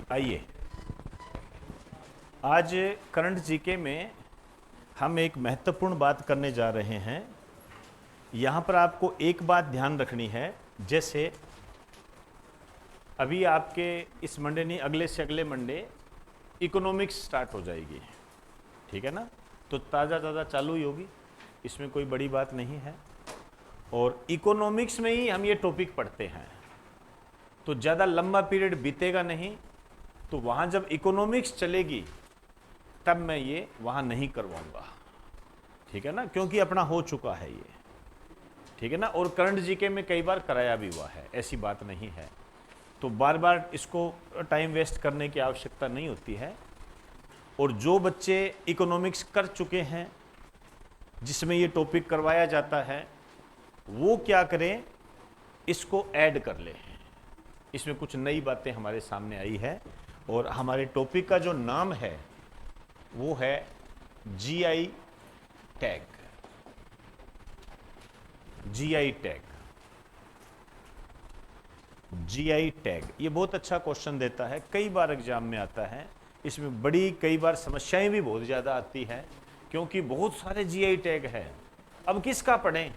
आइए, आज current GK में हम एक महत्वपूर्ण बात करने जा रहे हैं। यहाँ पर आपको एक बात ध्यान रखनी है, जैसे अभी आपके इस मंडे नहीं, अगले से अगले मंडे इकोनॉमिक्स स्टार्ट हो जाएगी, ठीक है ना। तो ताज़ा ताज़ा चालू ही होगी, इसमें कोई बड़ी बात नहीं है। और इकोनॉमिक्स में ही हम ये टॉपिक पढ़ते हैं, तो ज़्यादा लंबा पीरियड बीतेगा नहीं। तो वहाँ जब इकोनॉमिक्स चलेगी तब मैं ये वहाँ नहीं करवाऊँगा, ठीक है ना, क्योंकि अपना हो चुका है ये, ठीक है ना। और करंट जीके में कई बार कराया भी हुआ है, ऐसी बात नहीं है। तो बार बार इसको टाइम वेस्ट करने की आवश्यकता नहीं होती है। और जो बच्चे इकोनॉमिक्स कर चुके हैं, जिसमें ये टॉपिक करवाया जाता है, वो क्या करें, इसको ऐड कर लें। इसमें कुछ नई बातें हमारे सामने आई है। और हमारे टॉपिक का जो नाम है वो है GI tag. GI tag, GI tag ये बहुत अच्छा क्वेश्चन देता है, कई बार एग्जाम में आता है। इसमें बड़ी कई बार समस्याएं भी बहुत ज़्यादा आती है, क्योंकि बहुत सारे जीआई टैग है। अब किसका पढ़ें,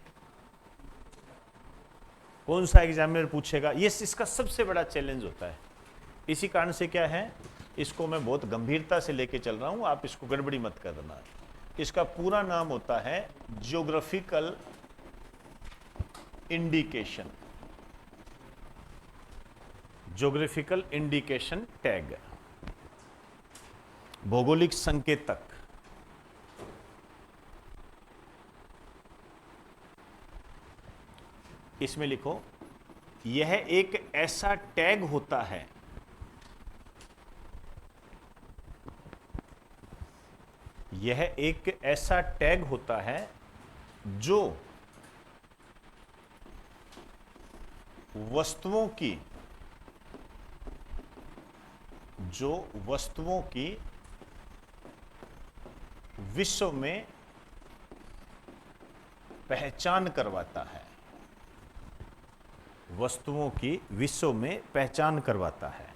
कौन सा एग्जामिनर पूछेगा, ये इसका सबसे बड़ा चैलेंज होता है। इसी कारण से क्या है, इसको मैं बहुत गंभीरता से लेके चल रहा हूं, आप इसको गड़बड़ी मत कर देना। इसका पूरा नाम होता है geographical indication. Geographical indication tag, भौगोलिक संकेतक। इसमें लिखो, यह एक ऐसा टैग होता है यह एक ऐसा टैग होता है जो वस्तुओं की विश्व में पहचान करवाता है। वस्तुओं की विश्व में पहचान करवाता है,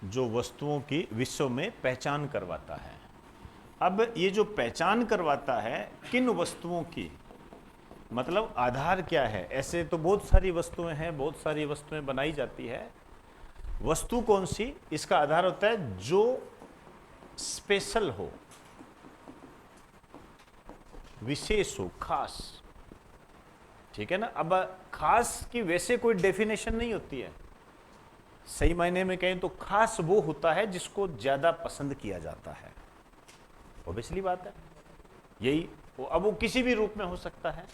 जो वस्तुओं की विश्व में पहचान करवाता है। अब ये जो पहचान करवाता है किन वस्तुओं की, मतलब आधार क्या है। ऐसे तो बहुत सारी वस्तुएं हैं, बहुत सारी वस्तुएं बनाई जाती है। वस्तु कौन सी, इसका आधार होता है जो स्पेशल हो, विशेष हो, खास, ठीक है ना। अब खास की वैसे कोई डेफिनेशन नहीं होती है। सही मायने में कहें तो खास वो होता है जिसको ज्यादा पसंद किया जाता है। ऑब्वियसली बात है यही। अब वो किसी भी रूप में हो सकता है,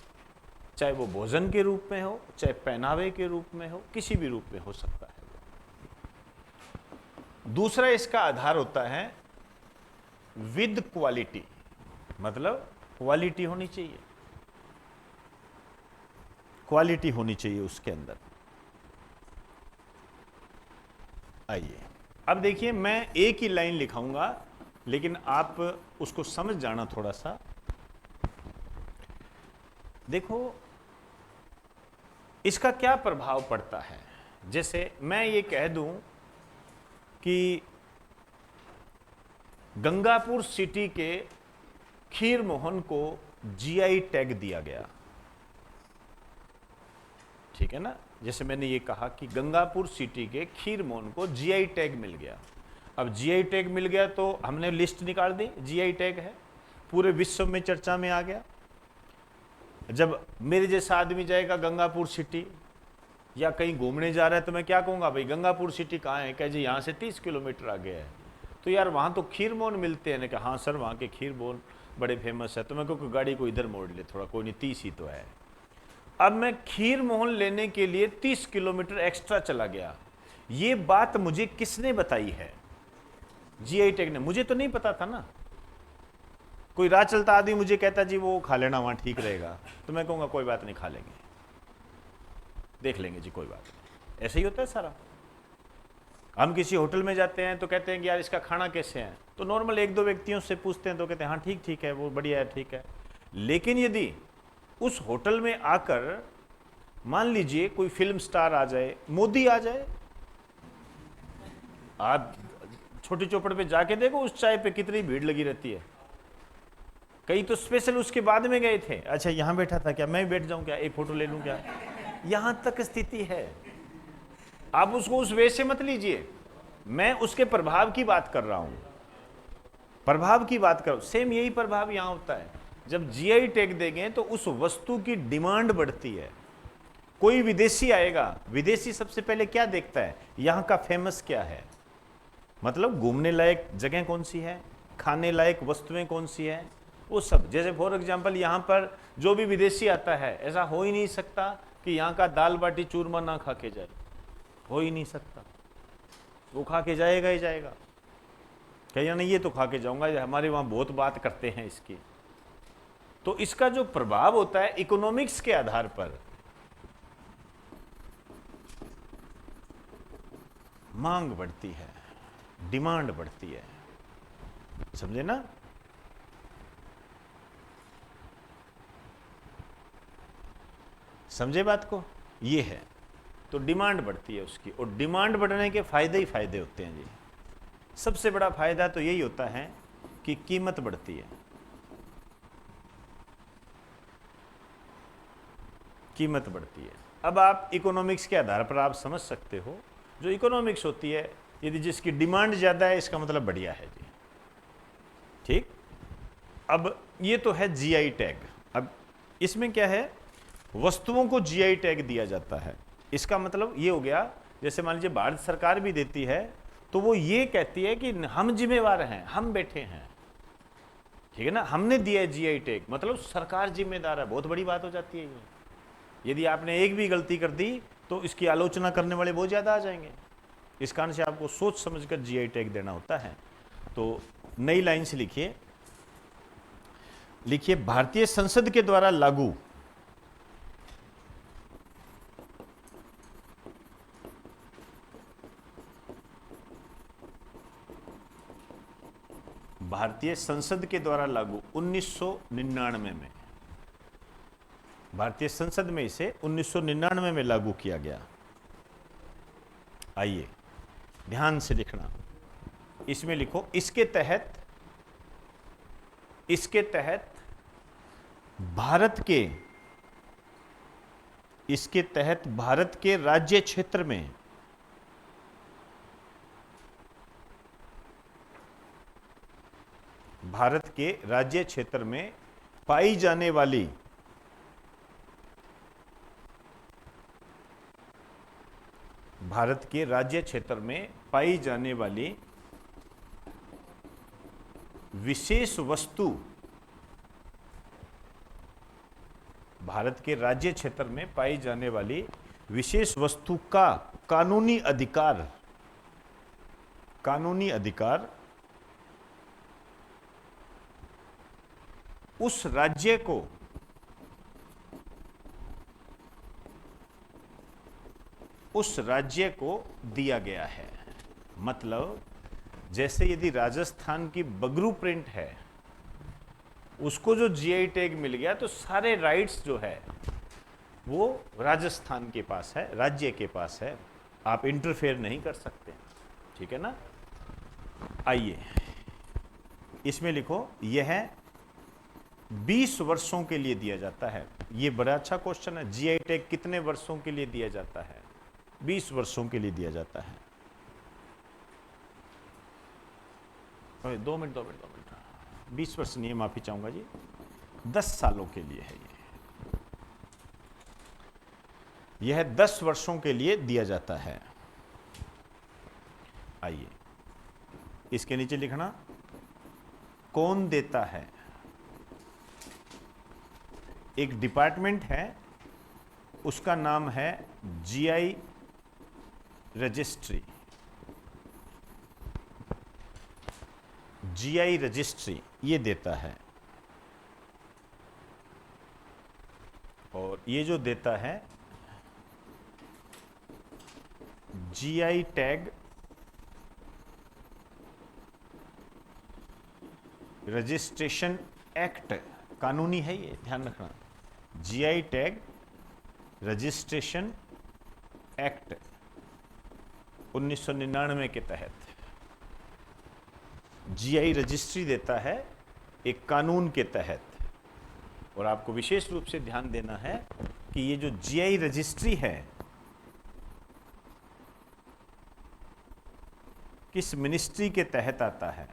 चाहे वो भोजन के रूप में हो, चाहे पहनावे के रूप में हो, किसी भी रूप में हो सकता है। दूसरा इसका आधार होता है विद क्वालिटी, मतलब क्वालिटी होनी चाहिए, क्वालिटी होनी चाहिए उसके अंदर। आइए, अब देखिए, मैं एक ही लाइन लिखाऊंगा, लेकिन आप उसको समझ जाना थोड़ा सा। देखो इसका क्या प्रभाव पड़ता है। जैसे मैं ये कह दूं कि गंगापुर सिटी के खीर मोहन को जीआई टैग दिया गया, ठीक है ना। जैसे मैंने ये कहा कि गंगापुर सिटी के खीर मोहन को जीआई टैग मिल गया। अब जीआई टैग मिल गया तो हमने लिस्ट निकाल दी, जीआई टैग है, पूरे विश्व में चर्चा में आ गया। जब मेरे जैसा आदमी जाएगा गंगापुर सिटी या कहीं घूमने जा रहा है, तो मैं क्या कहूँगा, भाई गंगापुर सिटी कहाँ है, कह जी यहाँ से 30 किलोमीटर आगे है। तो यार वहाँ तो खीर मोहन मिलते हैं। कहा हाँ सर, वहाँ के खीर मोहन बड़े फेमस है। तो मैं कहूँ गाड़ी को इधर मोड़ ले थोड़ा, कोई नहीं, 30 ही तो है। अब मैं खीर मोहन लेने के लिए 30 किलोमीटर एक्स्ट्रा चला गया। ये बात मुझे किसने बताई है, जीआई टैग ने। मुझे तो नहीं पता था ना। कोई राह चलता आदमी मुझे कहता जी वो खा लेना वहाँ ठीक रहेगा, तो मैं कहूँगा कोई बात नहीं, खा लेंगे, देख लेंगे जी, कोई बात नहीं। ऐसे ही होता है सारा। हम किसी होटल में जाते हैं तो कहते हैं कि यार इसका खाना कैसे है, तो नॉर्मल एक दो व्यक्तियों से पूछते हैं तो कहते हैं हाँ ठीक ठीक है, वो बढ़िया है, ठीक है। लेकिन यदि उस होटल में आकर मान लीजिए कोई फिल्म स्टार आ जाए, मोदी आ जाए, आप छोटी चौपड़ पे जाके देखो उस चाय पे कितनी भीड़ लगी रहती है। कई तो स्पेशल उसके बाद में गए थे, अच्छा यहां बैठा था क्या, मैं बैठ जाऊं क्या, एक फोटो ले लूं क्या, यहां तक स्थिति है। आप उसको उस वे से मत लीजिए, मैं उसके प्रभाव की बात कर रहा हूं, प्रभाव की बात करो। सेम यही प्रभाव यहां होता है, जब जीआई टैग देंगे तो उस वस्तु की डिमांड बढ़ती है। कोई विदेशी आएगा, विदेशी सबसे पहले क्या देखता है, यहां का फेमस क्या है, मतलब घूमने लायक जगह कौन सी है, खाने लायक वस्तुएं कौन सी है, वो सब। जैसे फॉर एग्जांपल यहां पर जो भी विदेशी आता है, ऐसा हो ही नहीं सकता कि यहां का दाल बाटी चूरमा ना खा के जाए, हो ही नहीं सकता, वो खा के जाएगा ही जाएगा। कहीं नहीं, ये तो खा के जाऊंगा, हमारे वहां बहुत बात करते हैं इसकी। तो इसका जो प्रभाव होता है इकोनॉमिक्स के आधार पर, मांग बढ़ती है, डिमांड बढ़ती है, समझे ना। समझे बात को, ये है। तो डिमांड बढ़ती है उसकी, और डिमांड बढ़ने के फायदे ही फायदे होते हैं जी। सबसे बड़ा फायदा तो यही होता है कि कीमत बढ़ती है, कीमत बढ़ती है। अब आप इकोनॉमिक्स के आधार पर आप समझ सकते हो, जो इकोनॉमिक्स होती है, यदि जिसकी डिमांड ज़्यादा है इसका मतलब बढ़िया है जी, ठीक। अब ये तो है जीआई टैग। अब इसमें क्या है, वस्तुओं को जीआई टैग दिया जाता है। इसका मतलब ये हो गया, जैसे मान लीजिए भारत सरकार भी देती है, तो वो ये कहती है कि हम जिम्मेवार हैं, हम बैठे हैं, ठीक है ना, हमने दिया है जीआई टैग, मतलब सरकार जिम्मेदार है। बहुत बड़ी बात हो जाती है ये। यदि आपने एक भी गलती कर दी तो इसकी आलोचना करने वाले बहुत ज़्यादा आ जाएंगे। इस कारण से आपको सोच समझकर जीआई टैग देना होता है। तो नई लाइन से लिखिए, लिखिए भारतीय संसद के द्वारा लागू भारतीय संसद के द्वारा लागू 1999 में, भारतीय संसद में इसे 1999 में लागू किया गया। आइए ध्यान से लिखना, इसमें लिखो इसके तहत भारत के, इसके तहत भारत के राज्य क्षेत्र में भारत के राज्य क्षेत्र में पाई जाने वाली भारत के राज्य क्षेत्र में पाई जाने वाली विशेष वस्तु, भारत के राज्य क्षेत्र में पाई जाने वाली विशेष वस्तु का कानूनी अधिकार उस राज्य को दिया गया है। मतलब जैसे यदि राजस्थान की बगरू प्रिंट है, उसको जो जीआई टैग मिल गया, तो सारे राइट्स जो है वो राजस्थान के पास है, राज्य के पास है, आप इंटरफेयर नहीं कर सकते, ठीक है ना। आइए इसमें लिखो, यह 20 वर्षों के लिए दिया जाता है। ये बड़ा अच्छा क्वेश्चन है, जीआई टैग कितने वर्षों के लिए दिया जाता है, 20 वर्षों के लिए दिया जाता है। 2 मिनट 20 वर्ष नहीं है, माफी चाहूंगा जी, 10 सालों के लिए है यह 10 वर्षों के लिए दिया जाता है। आइए इसके नीचे लिखना, कौन देता है। एक डिपार्टमेंट है, उसका नाम है जीआई रजिस्ट्री, जीआई रजिस्ट्री ये देता है। और ये जो देता है जीआई टैग रजिस्ट्रेशन एक्ट, कानूनी है ये, ध्यान रखना। जीआई टैग रजिस्ट्रेशन एक्ट 1999 के तहत जीआई रजिस्ट्री देता है एक कानून के तहत। और आपको विशेष रूप से ध्यान देना है कि ये जो जीआई रजिस्ट्री है किस मिनिस्ट्री के तहत आता है?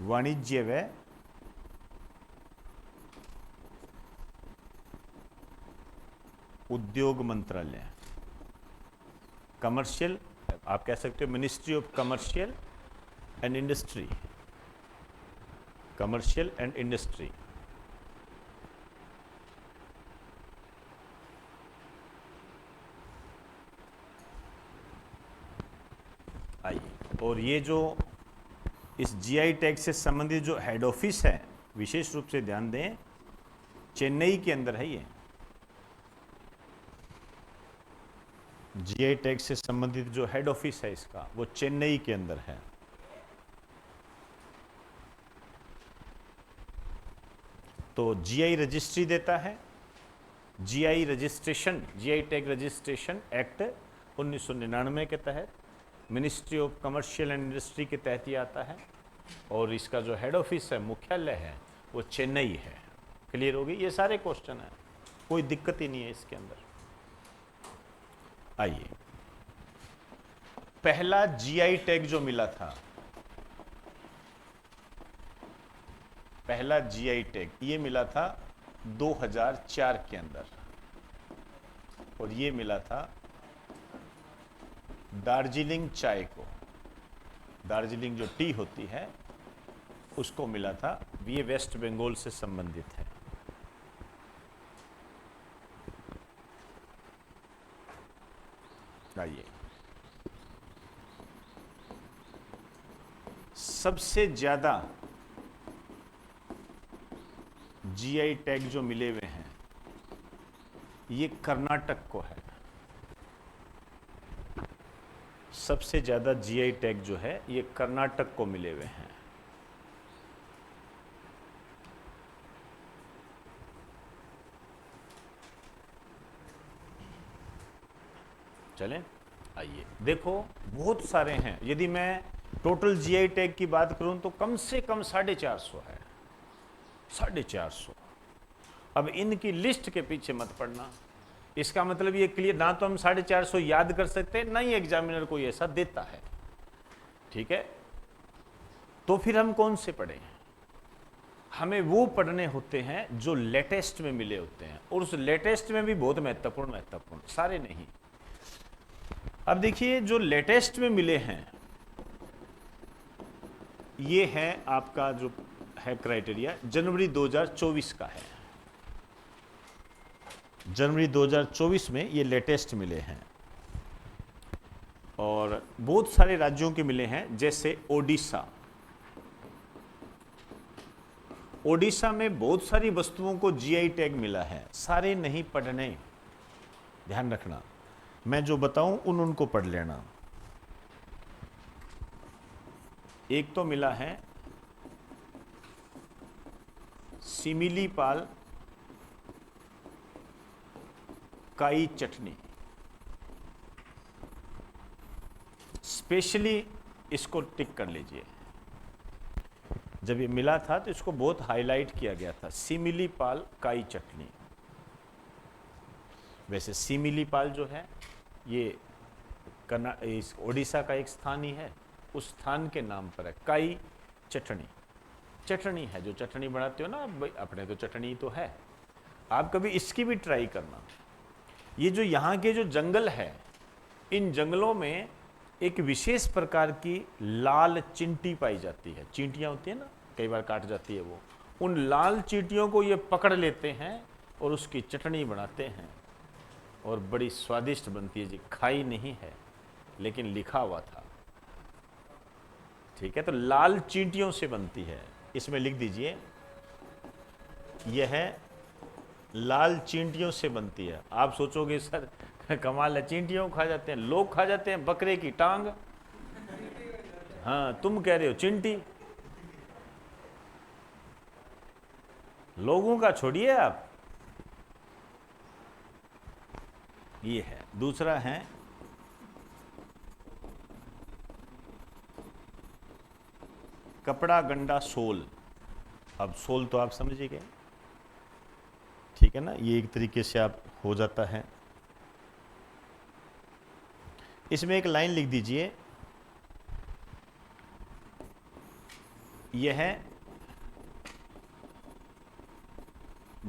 वाणिज्य व उद्योग मंत्रालय, कमर्शियल, आप कह सकते हो ministry of commercial and industry, commercial and industry. आइए, और ये जो इस जीआई टैग से संबंधित जो हेड ऑफिस है, विशेष रूप से ध्यान दें, चेन्नई के अंदर है। ये जीआई टैग से संबंधित जो हेड ऑफिस है इसका, वो चेन्नई के अंदर है। तो जीआई रजिस्ट्री देता है, GI registration, GI tag registration act 1999 के तहत, ministry of commercial and industry के तहत ही आता है। और इसका जो हेड ऑफिस है, मुख्यालय है, वो चेन्नई है। क्लियर होगी? ये सारे क्वेश्चन है, कोई दिक्कत ही नहीं है इसके अंदर। आइए, पहला जीआई टैग जो मिला था, पहला जीआई टैग ये मिला था 2004 के अंदर, और ये मिला था दार्जिलिंग चाय को, दार्जिलिंग जो टी होती है उसको मिला था। ये वेस्ट बंगाल से संबंधित है। आइए, सबसे ज्यादा जीआई टैग जो मिले हुए हैं ये कर्नाटक को है। सबसे ज्यादा जीआई टैग जो है ये कर्नाटक को मिले हुए हैं। चलें, आइए देखो, बहुत सारे हैं। यदि मैं टोटल जीआई टैग की बात करूं तो कम से कम 450 है, 450। अब इनकी लिस्ट के पीछे मत पड़ना। इसका मतलब ये क्लियर, ना तो हम 450 याद कर सकते हैं, ना ही एग्जामिनर कोई ऐसा देता है। ठीक है, तो फिर हम कौन से पढ़ें? हमें वो पढ़ने होते हैं जो लेटेस्ट में मिले होते हैं, और उस लेटेस्ट में भी बहुत महत्वपूर्ण, सारे नहीं। अब देखिए, जो लेटेस्ट में मिले हैं ये है आपका जो है क्राइटेरिया, जनवरी 2024 का है। जनवरी 2024 में ये लेटेस्ट मिले हैं, और बहुत सारे राज्यों के मिले हैं, जैसे ओडिशा। ओडिशा में बहुत सारी वस्तुओं को जीआई टैग मिला है, सारे नहीं पढ़ने, ध्यान रखना। मैं जो बताऊं उनको पढ़ लेना। एक तो मिला है सिमिलीपाल काई चटनी, स्पेशली इसको टिक कर लीजिए। जब ये मिला था तो इसको बहुत हाईलाइट किया गया था, सिमिलीपाल काई चटनी। वैसे सिमिलीपाल जो है ये इस ओडिशा का एक स्थान ही है, उस स्थान के नाम पर है। काई चटनी, चटनी है, जो चटनी बनाते हो ना भाई, अपने तो चटनी तो है, आप कभी इसकी भी ट्राई करना। ये जो यहाँ के जो जंगल है, इन जंगलों में एक विशेष प्रकार की लाल चींटी पाई जाती है। चींटियाँ होती है ना, कई बार काट जाती है वो, उन लाल चींटियों को ये पकड़ लेते हैं और उसकी चटनी बनाते हैं, और बड़ी स्वादिष्ट बनती है जी। खाई नहीं है लेकिन लिखा हुआ था। ठीक है, तो लाल चींटियों से बनती है, इसमें लिख दीजिए, यह है लाल चींटियों से बनती है। आप सोचोगे सर कमाल है, चींटियों खा जाते हैं, लोग खा जाते हैं बकरे की टांग। हाँ, तुम कह रहे हो चींटी, लोगों का छोड़िए आप, ये है। दूसरा है कपड़ा गंडा सोल। अब सोल तो आप समझ ही गए, ठीक है ना, ये एक तरीके से आप हो जाता है। इसमें एक लाइन लिख दीजिए, यह है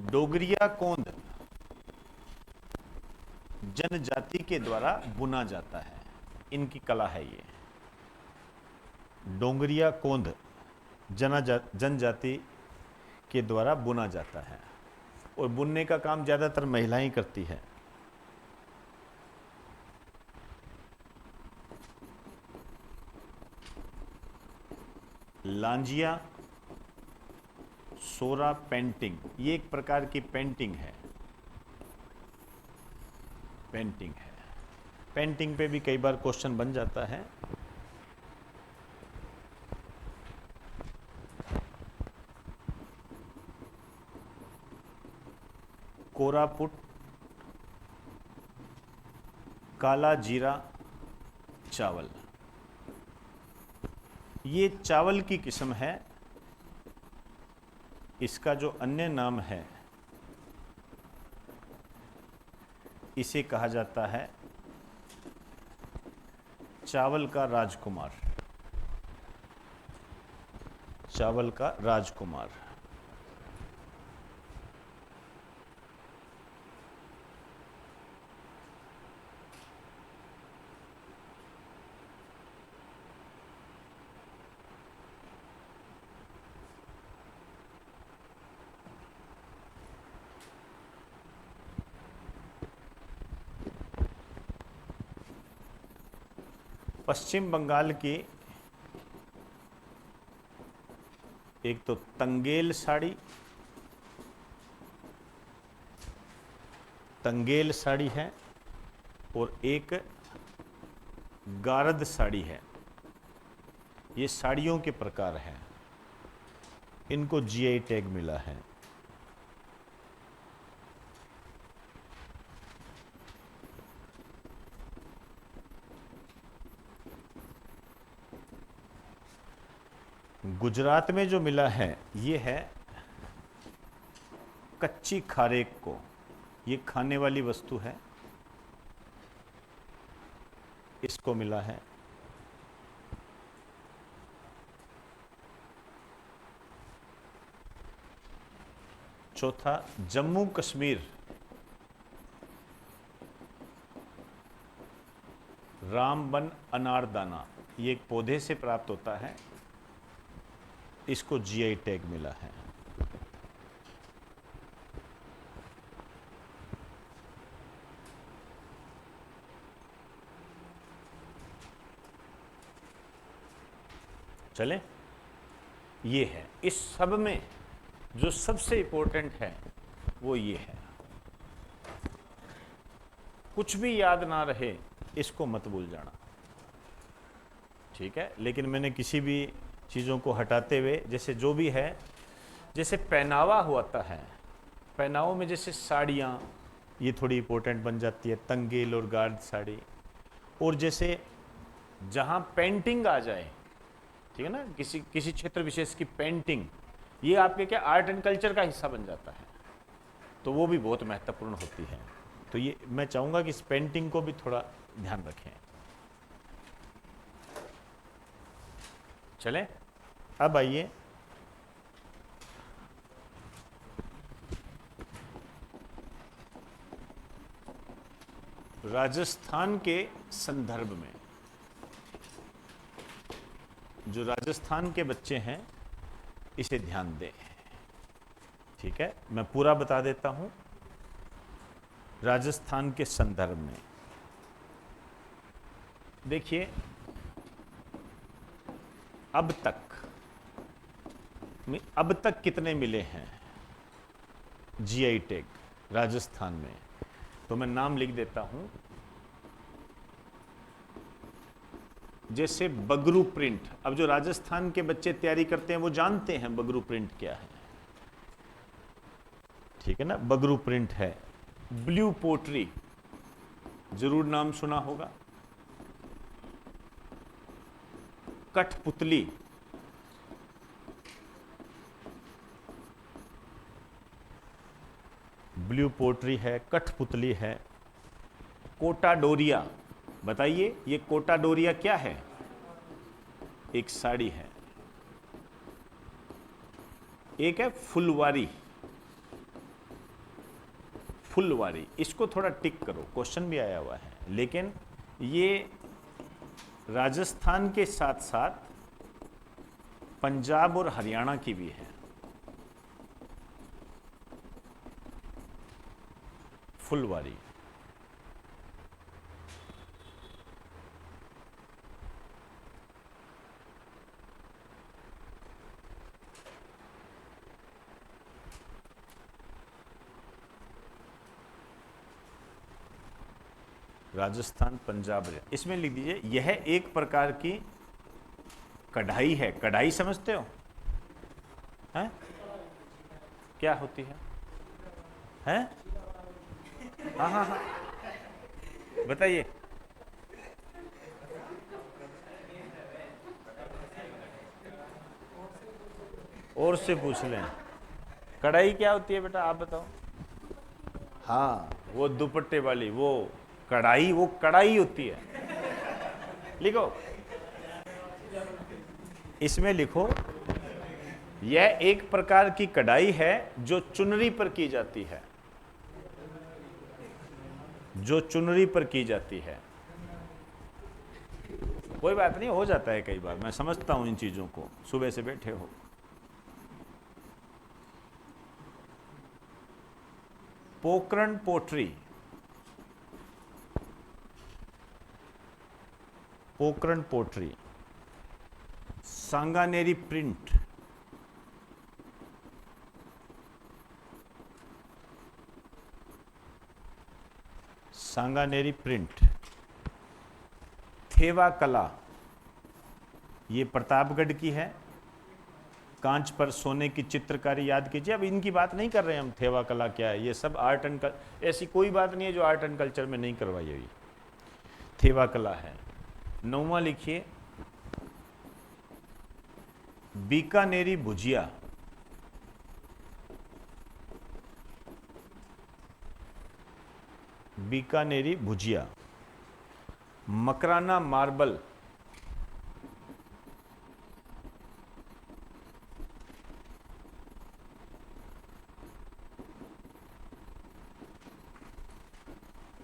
डोगरिया कोंद जनजाति के द्वारा बुना जाता है, इनकी कला है ये। डोंगरिया कोंद जनजाति के द्वारा बुना जाता है, और बुनने का काम ज़्यादातर महिलाएं करती है। लांजिया सोरा पेंटिंग, ये एक प्रकार की पेंटिंग है। पेंटिंग है, पेंटिंग पे भी कई बार क्वेश्चन बन जाता है। कोरापुट काला जीरा चावल, ये चावल की किस्म है। इसका जो अन्य नाम है इसे कहा जाता है चावल का राजकुमार। चावल का राजकुमार। पश्चिम बंगाल की एक तो तंगेल साड़ी है, और एक गारद साड़ी है। ये साड़ियों के प्रकार हैं, इनको जीआई टैग मिला है। गुजरात में जो मिला है ये है कच्ची खारेक को, ये खाने वाली वस्तु है, इसको मिला है। चौथा जम्मू कश्मीर रामबन अनारदाना, ये एक पौधे से प्राप्त होता है, इसको जीआई टैग मिला है। चले, ये है। इस सब में जो सबसे इंपॉर्टेंट है वो ये है। कुछ भी याद ना रहे इसको मत भूल जाना, ठीक है। लेकिन मैंने किसी भी चीज़ों को हटाते हुए, जैसे जो भी है, जैसे पहनावा होता है, पहनावों में जैसे साड़ियाँ ये थोड़ी इंपॉर्टेंट बन जाती है, तंगेल और गार्ड साड़ी। और जैसे जहाँ पेंटिंग आ जाए, ठीक है ना, किसी क्षेत्र विशेष की पेंटिंग, ये आपके क्या आर्ट एंड कल्चर का हिस्सा बन जाता है, तो वो भी बहुत महत्वपूर्ण होती है। तो ये मैं चाहूँगा कि इस पेंटिंग को भी थोड़ा ध्यान रखें। चलें, अब आइए राजस्थान के संदर्भ में। जो राजस्थान के बच्चे हैं इसे ध्यान दें, ठीक है। मैं पूरा बता देता हूं। राजस्थान के संदर्भ में देखिए, अब तक कितने मिले हैं जीआई टैग राजस्थान में, तो मैं नाम लिख देता हूं। जैसे बगरू प्रिंट, अब जो राजस्थान के बच्चे तैयारी करते हैं वो जानते हैं बगरू प्रिंट क्या है, ठीक है ना। बगरू प्रिंट है। ब्लू पोट्री, जरूर नाम सुना होगा। कठपुतली, ब्लू पोट्री है, कठपुतली है। कोटा डोरिया, बताइए ये कोटा डोरिया क्या है? एक साड़ी है। एक है फुलवारी, फुलवारी, इसको थोड़ा टिक करो, क्वेश्चन भी आया हुआ है। लेकिन ये राजस्थान के साथ साथ पंजाब और हरियाणा की भी है, फुलवारी। राजस्थान, पंजाब, इसमें लिख दीजिए यह एक प्रकार की कढ़ाई है। कढ़ाई समझते हो? हैं? क्या होती है? हैं? हाँ हाँ हाँ, बताइए। और से पूछ लें, कढ़ाई क्या होती है बेटा, आप बताओ। हाँ, वो दुपट्टे वाली वो कढ़ाई, वो कढ़ाई होती है। लिखो, इसमें लिखो यह एक प्रकार की कढ़ाई है जो चुनरी पर की जाती है, जो चुनरी पर की जाती है। कोई बात नहीं, हो जाता है कई बार, मैं समझता हूं इन चीजों को, सुबह से बैठे हो। Pokaran pottery, Pokaran pottery. Sanganeri print, Sanganeri print. Theva कला, ये प्रतापगढ़ की है। कांच पर सोने की चित्रकारी याद कीजिए। अब इनकी बात नहीं कर रहे हैं हम, थेवा कला क्या है, ये सब आर्ट एंड ऐसी कोई बात नहीं है जो आर्ट एंड कल्चर में नहीं करवाई हुई। थेवा कला है। 9वां लिखिए, बीकानेरी भुजिया, बीकानेरी भुजिया। मकराना मार्बल,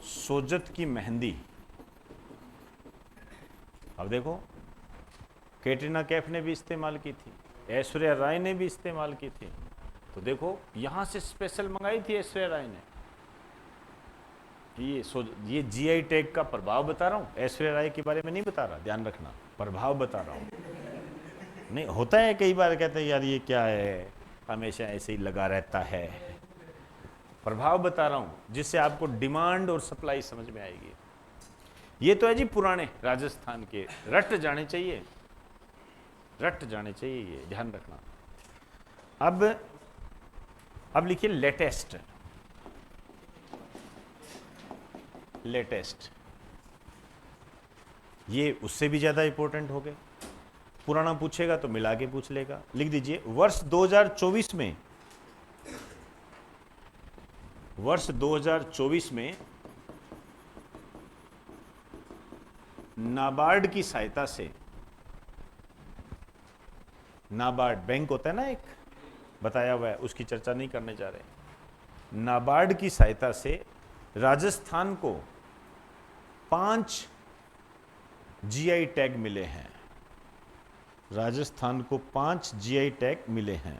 सोजत की मेहंदी। अब देखो, कैटरीना कैफ ने भी इस्तेमाल की थी, ऐश्वर्या राय ने भी इस्तेमाल की थी। तो देखो यहां से स्पेशल मंगाई थी ऐश्वर्या राय ने। ये जीआई टैग का प्रभाव बता रहा हूं, ऐश्वर्या राय के बारे में नहीं बता रहा, ध्यान रखना, प्रभाव बता रहा हूं। नहीं होता है कई बार, कहते हैं यार ये क्या है, हमेशा ऐसे ही लगा रहता है। प्रभाव बता रहा हूं जिससे आपको डिमांड और सप्लाई समझ में आएगी। ये तो है जी पुराने राजस्थान के, रट जाने चाहिए, रट जाने चाहिए, ये ध्यान रखना। अब लिखिए लेटेस्ट, लेटेस्ट। ये उससे भी ज्यादा इंपॉर्टेंट हो गए। पुराना पूछेगा तो मिला के पूछ लेगा। लिख दीजिए वर्ष 2024 में, वर्ष 2024 में नाबार्ड की सहायता से, नाबार्ड बैंक होता है ना एक, बताया हुआ है, उसकी चर्चा नहीं करने जा रहे। नाबार्ड की सहायता से राजस्थान को 5 जीआई टैग मिले हैं। राजस्थान को 5 जीआई टैग मिले हैं।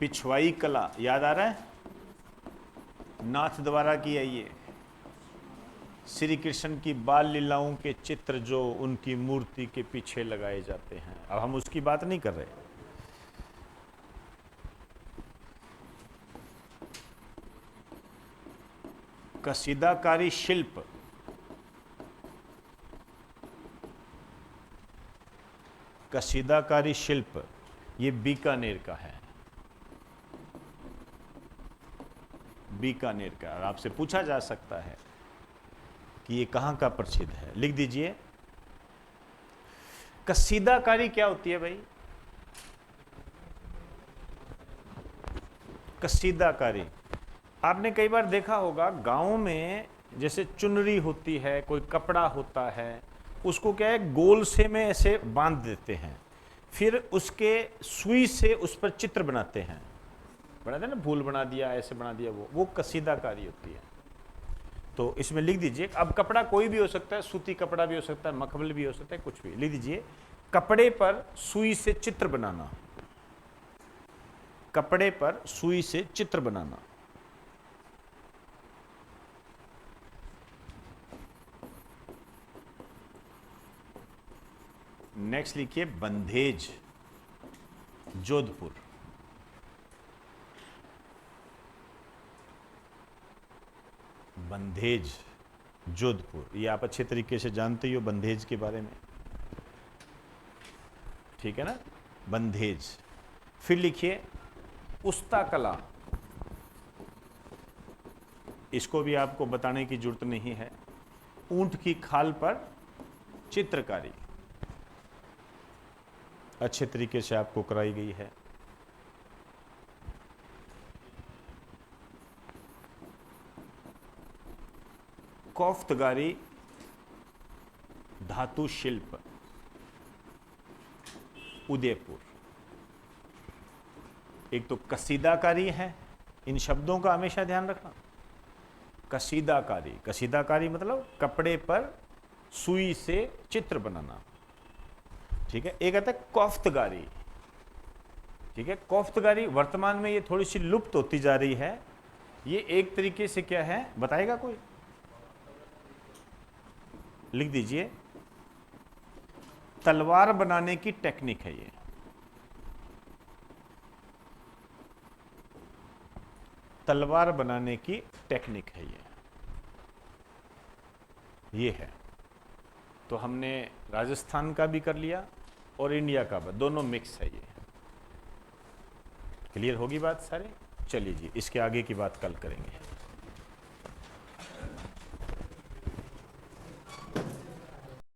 पिछवाई कला याद आ रहा है? नाथ द्वारा की है ये। श्री कृष्ण की बाल लीलाओं के चित्र जो उनकी मूर्ति के पीछे लगाए जाते हैं। अब हम उसकी बात नहीं कर रहे। कसीदाकारी शिल्प, कसीदाकारी शिल्प ये बीकानेर का है। बीकानेर का। और आपसे पूछा जा सकता है कि ये कहाँ का प्रसिद्ध है, लिख दीजिए। कसीदाकारी क्या होती है भाई? कसीदाकारी आपने कई बार देखा होगा गाँव में, जैसे चुनरी होती है, कोई कपड़ा होता है, उसको क्या है गोल से में ऐसे बांध देते हैं, फिर उसके सुई से उस पर चित्र बनाते हैं ना, फूल बना दिया, ऐसे बना दिया, वो कसीदाकारी होती है। तो इसमें लिख दीजिए, अब कपड़ा कोई भी हो सकता है, सूती कपड़ा भी हो सकता है, मखमल भी हो सकता है, कुछ भी लिख दीजिए। कपड़े पर सुई से चित्र बनाना, कपड़े पर सुई से चित्र बनाना। नेक्स्ट लिखिए बंधेज, जोधपुर। बंधेज, जोधपुर, ये आप अच्छे तरीके से जानते ही हो बंधेज के बारे में, ठीक है ना, बंधेज। फिर लिखिए उस्ता कला, इसको भी आपको बताने की जरूरत नहीं है। ऊंट की खाल पर चित्रकारी अच्छे तरीके से आपको कराई गई है। कोफ्तगारी धातु शिल्प, उदयपुर। एक तो कसीदाकारी है, इन शब्दों का हमेशा ध्यान रखना। कसीदाकारी, कसीदाकारी मतलब कपड़े पर सुई से चित्र बनाना, ठीक है। एक आता है कोफ्तगारी, ठीक है। कोफ्तगारी वर्तमान में ये थोड़ी सी लुप्त होती जा रही है। ये एक तरीके से क्या है बताएगा कोई? लिख दीजिए तलवार बनाने की टेक्निक है ये। तलवार बनाने की टेक्निक है ये है। तो हमने राजस्थान का भी कर लिया और इंडिया का भी, दोनों मिक्स है ये। क्लियर होगी बात सारे? चलिए जी, इसके आगे की बात कल करेंगे।